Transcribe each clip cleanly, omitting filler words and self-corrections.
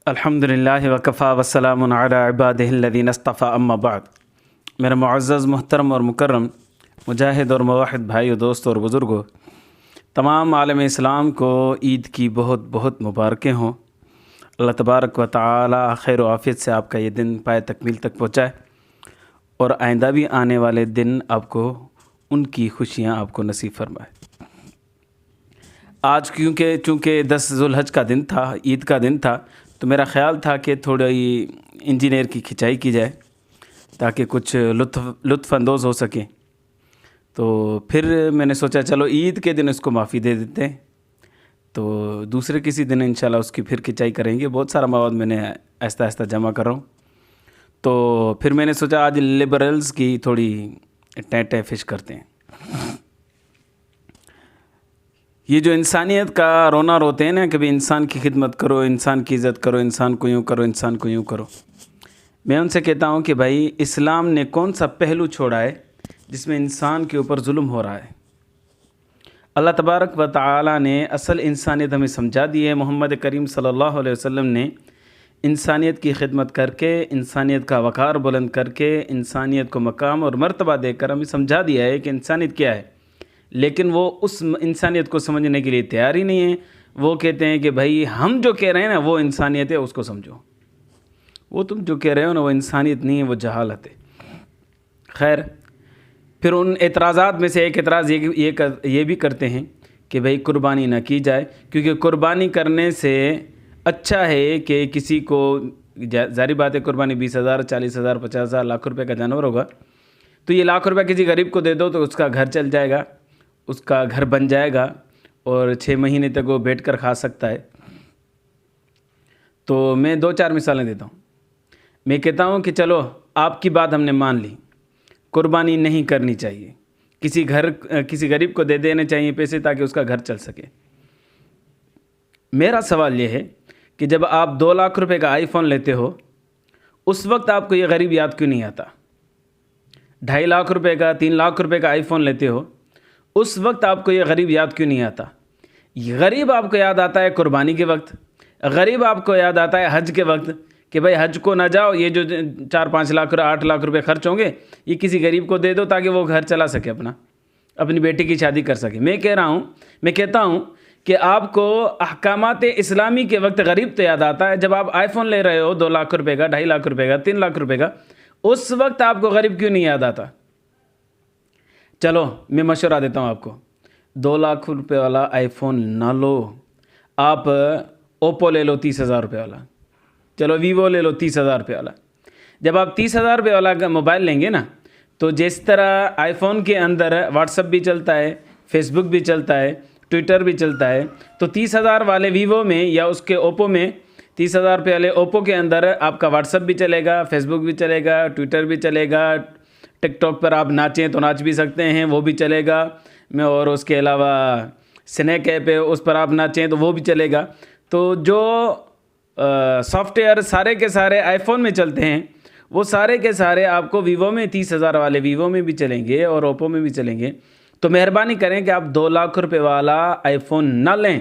الحمدللہ وکفا وسلام علی عبادہ الذین اصطفیٰ اما بعد۔ میرا معزز محترم اور مکرم مجاہد اور موحد بھائیو، دوستوں اور بزرگوں، تمام عالم اسلام کو عید کی بہت بہت مبارکیں ہوں۔ اللہ تبارک و تعالی خیر و عافیت سے آپ کا یہ دن پائے تکمیل تک پہنچائے، اور آئندہ بھی آنے والے دن آپ کو ان کی خوشیاں آپ کو نصیب فرمائے۔ آج چونکہ 10 ذوالحج کا دن تھا، عید کا دن تھا، تو میرا خیال تھا کہ تھوڑی انجینئر کی کھنچائی کی جائے تاکہ کچھ لطف اندوز ہو سکیں۔ تو پھر میں نے سوچا چلو عید کے دن اس کو معافی دے دیتے ہیں، تو دوسرے کسی دن انشاءاللہ اس کی پھر کھنچائی کریں گے۔ بہت سارا مواد میں نے آہستہ آہستہ جمع کر رہا ہوں، تو پھر میں نے سوچا آج لبرلز کی تھوڑی ٹیں فش کرتے ہیں۔ یہ جو انسانیت کا رونا روتے ہیں نا، کبھی انسان کی خدمت کرو، انسان کی عزت کرو، انسان کو یوں کرو، انسان کو یوں کرو، میں ان سے کہتا ہوں کہ بھائی اسلام نے کون سا پہلو چھوڑا ہے جس میں انسان کے اوپر ظلم ہو رہا ہے؟ اللہ تبارک و تعالی نے اصل انسانیت ہمیں سمجھا دی ہے۔ محمد کریم صلی اللہ علیہ وسلم نے انسانیت کی خدمت کر کے، انسانیت کا وقار بلند کر کے، انسانیت کو مقام اور مرتبہ دے کر ہمیں سمجھا دیا ہے کہ انسانیت کیا ہے، لیکن وہ اس انسانیت کو سمجھنے کے لیے تیار ہی نہیں ہے۔ وہ کہتے ہیں کہ بھائی ہم جو کہہ رہے ہیں نا وہ انسانیت ہے، اس کو سمجھو۔ وہ تم جو کہہ رہے ہو نا وہ انسانیت نہیں ہے، وہ جہالت ہے۔ خیر، پھر ان اعتراضات میں سے ایک اعتراض یہ بھی کرتے ہیں کہ بھائی قربانی نہ کی جائے، کیونکہ قربانی کرنے سے اچھا ہے کہ کسی کو، ظاہر بات ہے قربانی 20,000 40,000 50,000 لاکھ روپے کا جانور ہوگا، تو یہ لاکھ روپے کسی غریب کو دے دو تو اس کا گھر چل جائے گا، اس کا گھر بن جائے گا، اور 6 مہینے تک وہ بیٹھ کر کھا سکتا ہے۔ تو میں 2-4 مثالیں دیتا ہوں۔ میں کہتا ہوں کہ چلو آپ کی بات ہم نے مان لی، قربانی نہیں کرنی چاہیے، کسی غریب کو دے دینے چاہیے پیسے تاکہ اس کا گھر چل سکے۔ میرا سوال یہ ہے کہ جب آپ 2 لاکھ روپے کا آئی فون لیتے ہو، اس وقت آپ کو یہ غریب یاد کیوں نہیں آتا؟ 2.5 لاکھ روپے کا 3 لاکھ روپے کا آئی فون لیتے ہو، اس وقت آپ کو یہ غریب یاد کیوں نہیں آتا؟ یہ غریب آپ کو یاد آتا ہے قربانی کے وقت، غریب آپ کو یاد آتا ہے حج کے وقت، کہ بھائی حج کو نہ جاؤ، یہ جو 4-5 لاکھ 8 لاکھ روپے خرچ ہوں گے یہ کسی غریب کو دے دو تاکہ وہ گھر چلا سکے، اپنی بیٹی کی شادی کر سکے۔ میں کہتا ہوں کہ آپ کو احکامات اسلامی کے وقت غریب تو یاد آتا ہے، جب آپ آئی فون لے رہے ہو 2 لاکھ روپے کا، 2.5 لاکھ روپے کا، 3 لاکھ روپے کا، اس وقت آپ کو غریب کیوں نہیں یاد آتا؟ چلو میں مشورہ دیتا ہوں آپ کو، 2 لاکھ روپے والا آئی فون نہ لو، آپ اوپو لے لو 30,000 روپے والا، چلو ویوو لے لو 30,000 روپے والا۔ جب آپ 30,000 روپے والا موبائل لیں گے نا، تو جس طرح آئی فون کے اندر واٹس ایپ بھی چلتا ہے، فیس بک بھی چلتا ہے، ٹویٹر بھی چلتا ہے، تو 30,000 والے ویوو میں یا اس کے اوپو میں، 30,000 روپے والے اوپو کے اندر آپ کا واٹس ایپ بھی چلے گا، فیس بک بھی چلے گا، ٹویٹر بھی چلے گا، ٹک ٹاک پر آپ ناچیں تو ناچ بھی سکتے ہیں، وہ بھی چلے گا، اور اس کے علاوہ سنیک ایپ ہے اس پر آپ ناچیں تو وہ بھی چلے گا۔ تو جو سافٹ ویئر سارے کے سارے آئی فون میں چلتے ہیں، وہ سارے کے سارے آپ کو ویوو میں 30,000 والے ویوو میں بھی چلیں گے اور اوپو میں بھی چلیں گے۔ تو مہربانی کریں کہ آپ 2 لاکھ روپے والا آئی فون نہ لیں،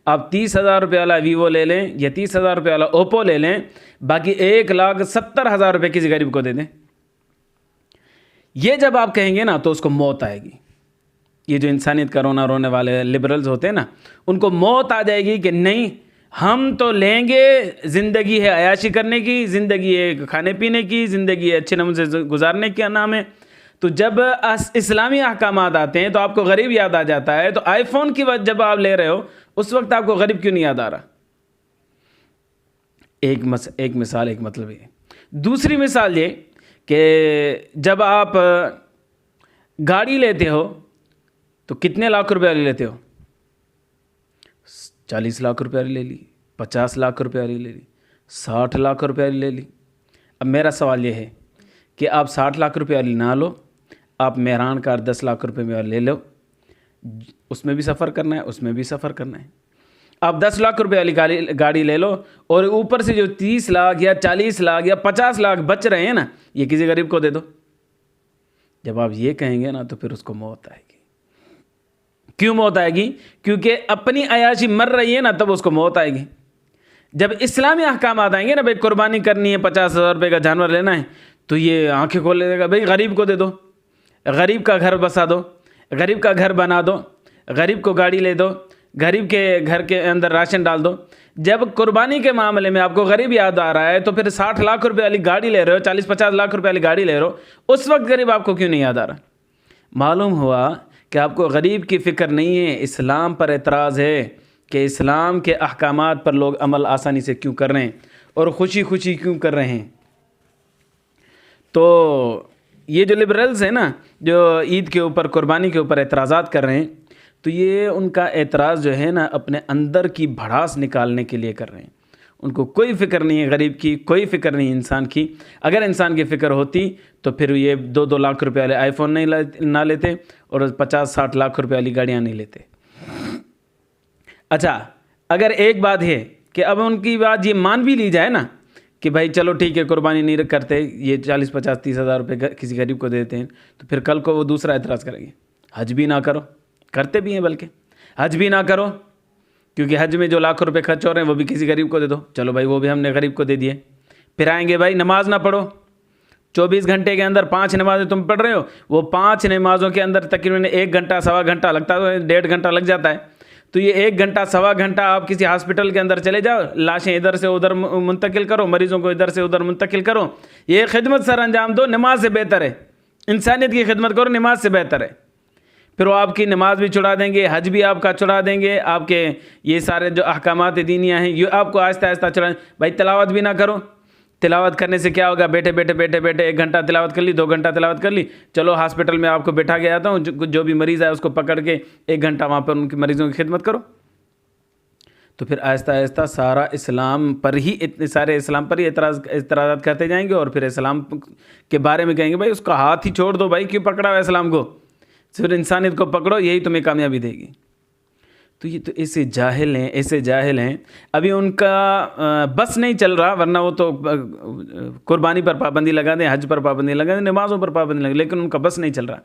آپ 30,000 روپے والا ویوو لے لیں یا 30,000 روپے والا اوپو لے لیں، باقی 1,70,000 روپے کسی غریب کو دے دیں۔ یہ جب آپ کہیں گے نا تو اس کو موت آئے گی۔ یہ جو انسانیت کا رونا رونے والے لبرلز ہوتے ہیں نا، ان کو موت آ جائے گی کہ نہیں، ہم تو لیں گے، زندگی ہے عیاشی کرنے کی، زندگی ہے کھانے پینے کی، زندگی ہے اچھے نمونے سے گزارنے کا نام ہے۔ تو جب اسلامی احکامات آتے ہیں تو آپ کو غریب یاد آ جاتا ہے، تو آئی فون کی وقت جب آپ لے رہے ہو اس وقت آپ کو غریب کیوں نہیں یاد آ رہا؟ ایک مثال، ایک مطلب یہ۔ دوسری مثال یہ کہ جب آپ گاڑی لیتے ہو تو کتنے لاکھ روپے والی لیتے ہو؟ 40 لاکھ روپے والی لے لی، 50 لاکھ روپے والی لے لی، 60 لاکھ روپے والی لے لی۔ اب میرا سوال یہ ہے کہ آپ 60 لاکھ روپے والی نہ لو، آپ مہران کار 10 لاکھ روپے میں لے لو، اس میں بھی سفر کرنا ہے، اس میں بھی سفر کرنا ہے۔ آپ 10 لاکھ روپے والی گاڑی لے لو، اور اوپر سے جو 30 لاکھ یا 40 لاکھ یا 50 لاکھ بچ رہے ہیں نا، یہ کسی غریب کو دے دو۔ جب آپ یہ کہیں گے نا تو پھر اس کو موت آئے گی۔ کیوں موت آئے گی؟ کیونکہ اپنی عیاشی مر رہی ہے نا، تب اس کو موت آئے گی۔ جب اسلامی احکامات آئیں گے نا، بھائی قربانی کرنی ہے، 50,000 روپے کا جانور لینا ہے، تو یہ آنکھیں کھول لے گا، بھائی غریب کو دے دو، غریب کا گھر بسا دو، غریب کا گھر بنا دو، غریب کو گاڑی لے دو، غریب کے گھر کے اندر راشن ڈال دو۔ جب قربانی کے معاملے میں آپ کو غریب یاد آ رہا ہے تو پھر 60 لاکھ روپے والی گاڑی لے رہے ہو، 40-50 لاکھ روپے والی گاڑی لے رہے ہو، اس وقت غریب آپ کو کیوں نہیں یاد آ رہا؟ معلوم ہوا کہ آپ کو غریب کی فکر نہیں ہے، اسلام پر اعتراض ہے کہ اسلام کے احکامات پر لوگ عمل آسانی سے کیوں کر رہے ہیں اور خوشی خوشی کیوں کر رہے ہیں۔ تو یہ جو لبرلز ہیں نا، جو عید کے اوپر، قربانی کے اوپر اعتراضات کر رہے ہیں، تو یہ ان کا اعتراض جو ہے نا اپنے اندر کی بھڑاس نکالنے کے لیے کر رہے ہیں۔ ان کو کوئی فکر نہیں ہے غریب کی، کوئی فکر نہیں انسان کی۔ اگر انسان کی فکر ہوتی تو پھر یہ 2-2 لاکھ روپے والے آئی فون نہ لیتے اور 50-60 لاکھ روپے والی گاڑیاں نہیں لیتے۔ اچھا، اگر ایک بات ہے کہ اب ان کی بات یہ مان بھی لی جائے نا کہ بھائی چلو ٹھیک ہے، قربانی نہیں کرتے، یہ 40-50-30 ہزار روپے کسی غریب کو دیتے ہیں، تو پھر کل کو وہ دوسرا اعتراض کریں گے، حج بھی نہ کرو، کرتے بھی ہیں بلکہ، حج بھی نہ کرو کیونکہ حج میں جو لاکھ روپے خرچ ہو رہے ہیں وہ بھی کسی غریب کو دے دو، چلو بھائی وہ بھی ہم نے غریب کو دے دیے۔ پھر آئیں گے بھائی نماز نہ پڑھو، 24 گھنٹے کے اندر 5 نمازیں تم پڑھ رہے ہو، وہ 5 نمازوں کے اندر تقریباً 1 گھنٹہ سوا گھنٹہ لگتا ہے، 1.5 گھنٹہ لگ جاتا ہے، تو یہ 1 گھنٹہ سوا گھنٹہ آپ کسی ہاسپٹل کے اندر چلے جاؤ، لاشیں ادھر سے ادھر منتقل کرو، مریضوں کو ادھر سے ادھر منتقل کرو، یہ خدمت سر انجام دو، نماز سے بہتر ہے، انسانیت کی خدمت کرو، نماز سے بہتر ہے۔ پھر وہ آپ کی نماز بھی چھڑا دیں گے، حج بھی آپ کا چھڑا دیں گے، آپ کے یہ سارے جو احکامات دینیاں ہیں یہ آپ کو آہستہ آہستہ چھڑا۔ بھائی تلاوت بھی نہ کرو، تلاوت کرنے سے کیا ہوگا؟ بیٹھے 1 گھنٹہ تلاوت کر لی، 2 گھنٹہ تلاوت کر لی، چلو ہاسپٹل میں آپ کو بٹھا کے آتا ہوں، جو بھی مریض ہے اس کو پکڑ کے 1 گھنٹہ وہاں پر ان کی مریضوں کی خدمت کرو۔ تو پھر آہستہ آہستہ سارا اسلام پر ہی، اتنے سارے اسلام پر ہی اعتراضات کرتے جائیں گے، اور پھر اسلام کے بارے میں کہیں گے بھائی اس کا ہاتھ ہی چھوڑ دو، بھائی کیوں پکڑا ہوا اسلام کو، صرف انسانیت کو پکڑو، یہی تمہیں کامیابی دے گی۔ تو یہ تو ایسے جاہل ہیں، ابھی ان کا بس نہیں چل رہا، ورنہ وہ تو قربانی پر پابندی لگا دیں، حج پر پابندی لگا دیں، نمازوں پر پابندی لگا دیں، لیکن ان کا بس نہیں چل رہا۔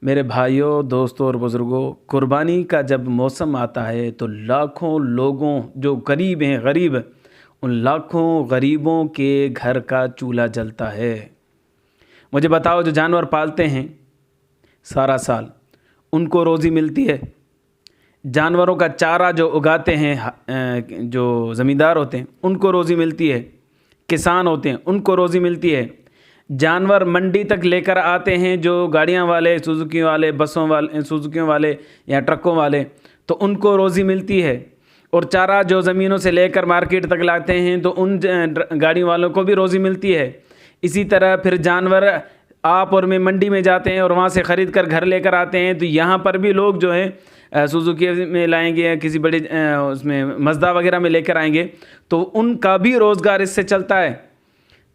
میرے بھائیوں، دوستوں اور بزرگوں، قربانی کا جب موسم آتا ہے تو لاکھوں لوگوں جو غریب ہیں، ان لاکھوں غریبوں کے گھر کا چولہا جلتا ہے۔ مجھے بتاؤ، جو جانور پالتے ہیں سارا سال، ان کو روزی ملتی ہے؟ جانوروں کا چارہ جو اگاتے ہیں جو زمیندار ہوتے ہیں ان کو روزی ملتی ہے؟ کسان ہوتے ہیں ان کو روزی ملتی ہے؟ جانور منڈی تک لے کر آتے ہیں جو گاڑیاں والے، سوزوکیوں والے، سوزوکیوں والے یا ٹرکوں والے، تو ان کو روزی ملتی ہے؟ اور چارہ جو زمینوں سے لے کر مارکیٹ تک لاتے ہیں تو ان گاڑیوں والوں کو بھی روزی ملتی ہے۔ اسی طرح پھر جانور آپ اور میں منڈی میں جاتے ہیں اور وہاں سے خرید کر گھر لے کر آتے ہیں، تو یہاں پر بھی لوگ جو ہیں سوزوکی میں لائیں گے یا کسی بڑے اس میں مزدا وغیرہ میں لے کر آئیں گے، تو ان کا بھی روزگار اس سے چلتا ہے۔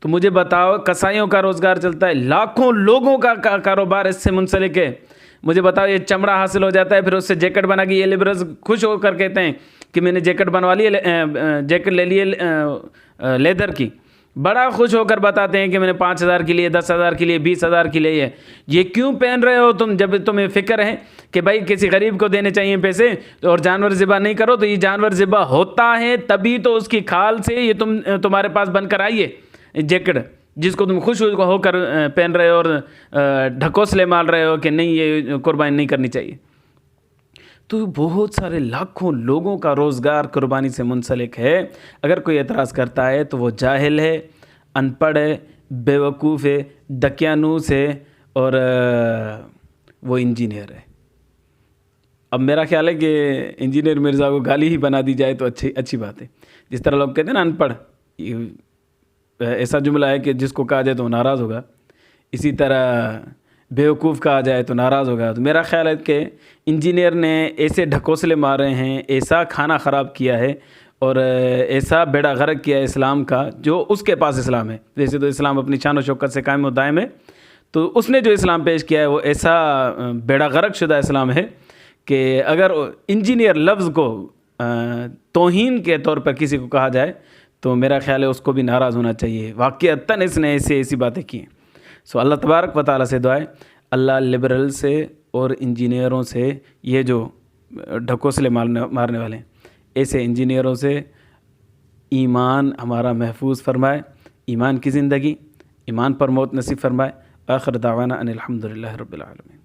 تو مجھے بتاؤ، کسائیوں کا روزگار چلتا ہے، لاکھوں لوگوں کا کاروبار اس سے منسلک ہے۔ مجھے بتاؤ، یہ چمڑا حاصل ہو جاتا ہے، پھر اس سے جیکٹ بنا کے یہ لیبرز خوش ہو کر کہتے ہیں کہ میں نے جیکٹ بنوا لی، جیکٹ لے لیے لیدر کی، بڑا خوش ہو کر بتاتے ہیں کہ میں نے 5,000 کی لیے، 10,000 کی لیے، 20,000 کی لیے۔ یہ کیوں پہن رہے ہو تم؟ جب تمہیں فکر ہے کہ بھائی کسی غریب کو دینے چاہیے پیسے، اور جانور ذبح نہیں کرو، تو یہ جانور ذبح ہوتا ہے تبھی تو اس کی کھال سے یہ تمہارے پاس بن کر آئیے جیکٹ، جس کو تم خوش ہو کر پہن رہے ہو اور ڈھکوسلے مار رہے ہو کہ نہیں یہ قربانی نہیں کرنی چاہیے۔ تو بہت سارے لاکھوں لوگوں کا روزگار قربانی سے منسلک ہے۔ اگر کوئی اعتراض کرتا ہے تو وہ جاہل ہے، ان پڑھ ہے، بیوقوف ہے، دقیانوس ہے، اور وہ انجینئر ہے۔ اب میرا خیال ہے کہ انجینئر مرزا کو گالی ہی بنا دی جائے تو اچھی بات ہے۔ جس طرح لوگ کہتے ہیں نا ان پڑھ، ایسا جملہ ہے کہ جس کو کہا جائے تو ناراض ہوگا، اسی طرح بیوقوف کہا جائے تو ناراض ہوگا۔ تو میرا خیال ہے کہ انجینئر نے ایسے ڈھکوسلے مارے ہیں، ایسا کھانا خراب کیا ہے اور ایسا بیڑا غرق کیا ہے اسلام کا، جو اس کے پاس اسلام ہے۔ ویسے تو اسلام اپنی شان و شوکت سے قائم و دائم ہے، تو اس نے جو اسلام پیش کیا ہے وہ ایسا بیڑا غرق شدہ اسلام ہے کہ اگر انجینئر لفظ کو توہین کے طور پر کسی کو کہا جائے تو میرا خیال ہے اس کو بھی ناراض ہونا چاہیے۔ واقعتاً اس نے ایسی باتیں کی ہیں۔ سو اللہ تبارک و تعالیٰ سے دعا ہے اللہ لبرل سے اور انجینئروں سے، یہ جو ڈھکوسلے مارنے والے ہیں، ایسے انجینئروں سے ایمان ہمارا محفوظ فرمائے، ایمان کی زندگی، ایمان پر موت نصیب فرمائے۔ آخر دعوانا ان الحمدللہ رب العالمین۔